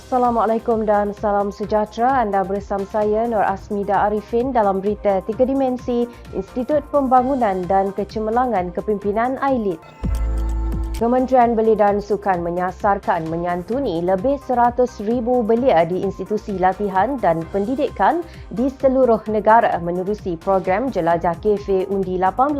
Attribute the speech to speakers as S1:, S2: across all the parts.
S1: Assalamualaikum dan salam sejahtera. Anda bersama saya Nur Asmida Arifin dalam berita 3 dimensi Institut Pembangunan dan Kecemerlangan Kepimpinan AILID. Kementerian Belia dan Sukan menyasarkan menyantuni lebih 100,000 belia di institusi latihan dan pendidikan di seluruh negara menerusi program Jelajah Kafe Undi 18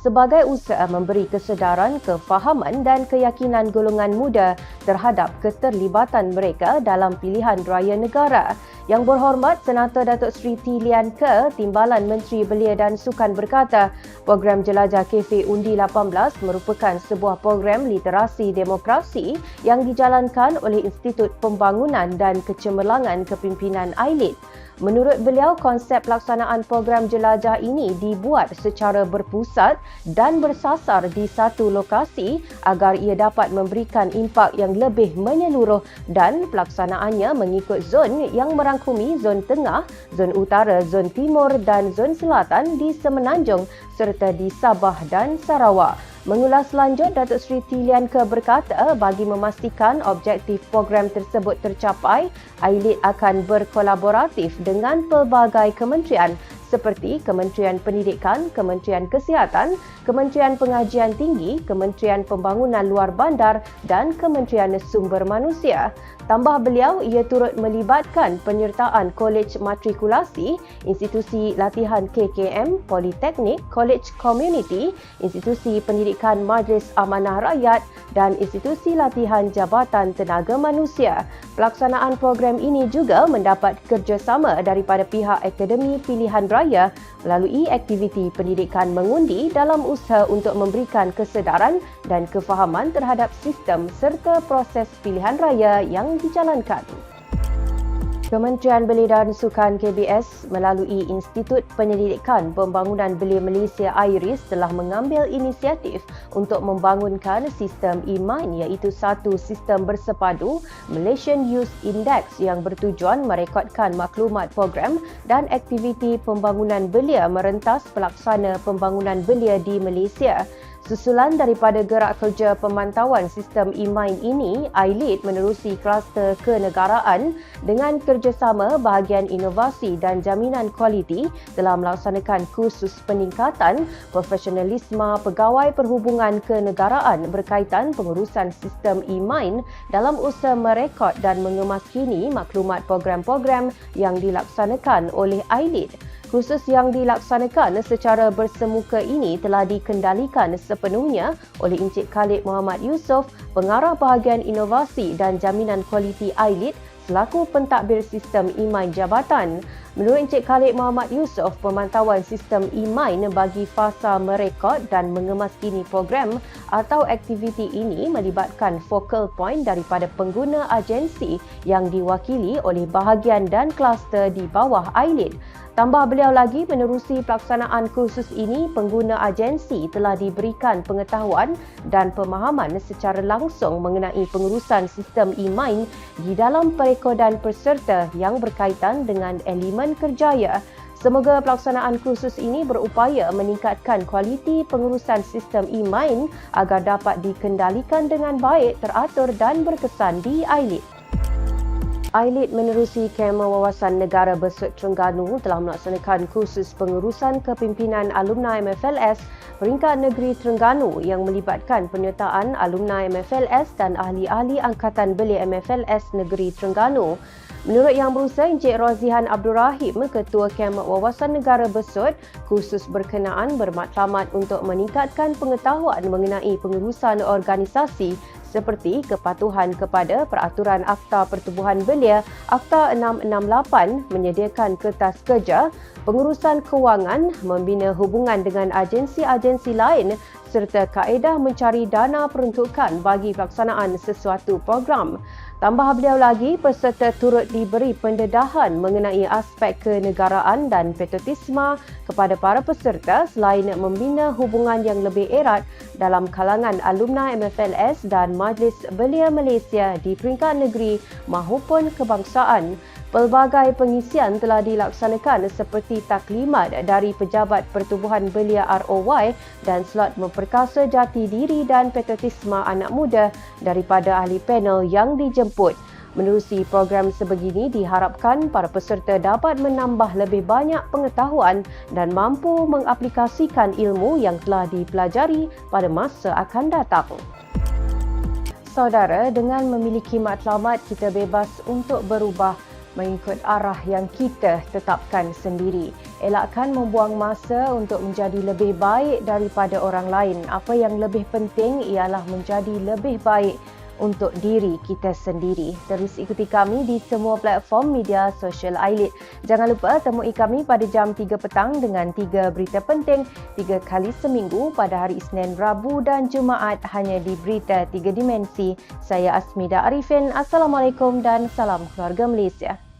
S1: sebagai usaha memberi kesedaran, kefahaman dan keyakinan golongan muda terhadap keterlibatan mereka dalam pilihan raya negara. Yang Berhormat Senator Datuk Seri T. Lian Ke, Timbalan Menteri Belia dan Sukan berkata, program Jelajah Kafe Undi 18 merupakan sebuah program literasi demokrasi yang dijalankan oleh Institut Pembangunan dan Kecemerlangan Kepimpinan AILID. Menurut beliau, konsep pelaksanaan program jelajah ini dibuat secara berpusat dan bersasar di satu lokasi agar ia dapat memberikan impak yang lebih menyeluruh dan pelaksanaannya mengikut zon yang merangkumi zon tengah, zon utara, zon timur dan zon selatan di Semenanjung serta di Sabah dan Sarawak. Mengulas lanjut, Datuk Seri T. Lian Ke berkata, bagi memastikan objektif program tersebut tercapai, AILID akan berkolaboratif dengan pelbagai kementerian seperti Kementerian Pendidikan, Kementerian Kesihatan, Kementerian Pengajian Tinggi, Kementerian Pembangunan Luar Bandar dan Kementerian Sumber Manusia. Tambah beliau, ia turut melibatkan penyertaan Kolej Matrikulasi, Institusi Latihan KKM, Politeknik, Kolej Komuniti, Institusi Pendidikan Majlis Amanah Rakyat dan Institusi Latihan Jabatan Tenaga Manusia. Pelaksanaan program ini juga mendapat kerjasama daripada pihak Akademi Pilihan Raya melalui aktiviti pendidikan mengundi dalam usaha untuk memberikan kesedaran dan kefahaman terhadap sistem serta proses pilihan raya yang dijalankan. Kementerian Belia dan Sukan KBS melalui Institut Penyelidikan Pembangunan Belia Malaysia IRIS telah mengambil inisiatif untuk membangunkan sistem e-Mind iaitu satu sistem bersepadu Malaysian Youth Index yang bertujuan merekodkan maklumat program dan aktiviti pembangunan belia merentas pelaksana pembangunan belia di Malaysia. Susulan daripada gerak kerja pemantauan sistem e-Mind ini, AILID menerusi kluster kenegaraan dengan kerjasama bahagian inovasi dan jaminan kualiti telah melaksanakan kursus peningkatan profesionalisme pegawai perhubungan kenegaraan berkaitan pengurusan sistem e-Mind dalam usaha merekod dan mengemaskini maklumat program-program yang dilaksanakan oleh AILID. Kursus yang dilaksanakan secara bersemuka ini telah dikendalikan sepenuhnya oleh Encik Khalid Muhammad Yusof, Pengarah Bahagian Inovasi dan Jaminan Kualiti AILID selaku pentadbir sistem e-Mind jabatan. Menurut Encik Khalid Muhammad Yusof, pemantauan sistem e-Mind bagi fasa merekod dan mengemaskini program atau aktiviti ini melibatkan focal point daripada pengguna agensi yang diwakili oleh bahagian dan kluster di bawah AILID. Tambah beliau lagi, menerusi pelaksanaan kursus ini, pengguna agensi telah diberikan pengetahuan dan pemahaman secara langsung mengenai pengurusan sistem e-Mind di dalam perekodan peserta yang berkaitan dengan elemen kerjaya. Semoga pelaksanaan kursus ini berupaya meningkatkan kualiti pengurusan sistem e-Mind agar dapat dikendalikan dengan baik, teratur dan berkesan di AILID. AILID menerusi Kema Wawasan Negara Besut Terengganu telah melaksanakan kursus pengurusan kepimpinan alumni MFLS peringkat negeri Terengganu yang melibatkan penyertaan alumni MFLS dan ahli-ahli Angkatan Belia MFLS Negeri Terengganu. Menurut Yang Berusaha Encik Razihan Abdul Rahim, Ketua Kema Wawasan Negara Besut, kursus berkenaan bermatlamat untuk meningkatkan pengetahuan mengenai pengurusan organisasi seperti kepatuhan kepada Peraturan Akta Pertubuhan Belia Akta 668 menyediakan kertas kerja, pengurusan kewangan, membina hubungan dengan agensi-agensi lain serta kaedah mencari dana peruntukan bagi pelaksanaan sesuatu program. Tambah beliau lagi, peserta turut diberi pendedahan mengenai aspek kenegaraan dan patriotisme kepada para peserta selain membina hubungan yang lebih erat dalam kalangan alumni MFLS dan Majlis Belia Malaysia di peringkat negeri mahupun kebangsaan. Pelbagai pengisian telah dilaksanakan seperti taklimat dari Pejabat Pertubuhan Belia ROY dan slot memperkasa jati diri dan patriotisme anak muda daripada ahli panel yang dijemput. Menerusi program sebegini, diharapkan para peserta dapat menambah lebih banyak pengetahuan dan mampu mengaplikasikan ilmu yang telah dipelajari pada masa akan datang. Saudara, dengan memiliki matlamat, kita bebas untuk berubah mengikut arah yang kita tetapkan sendiri. Elakkan membuang masa untuk menjadi lebih baik daripada orang lain. Apa yang lebih penting ialah menjadi lebih baik untuk diri kita sendiri. Terus ikuti kami di semua platform media sosial Ailit. Jangan lupa temui kami pada jam 3 petang dengan 3 berita penting 3 kali seminggu pada hari Isnin, Rabu dan Jumaat hanya di Berita 3 Dimensi. Saya Asmida Arifin. Assalamualaikum dan salam keluarga Malaysia.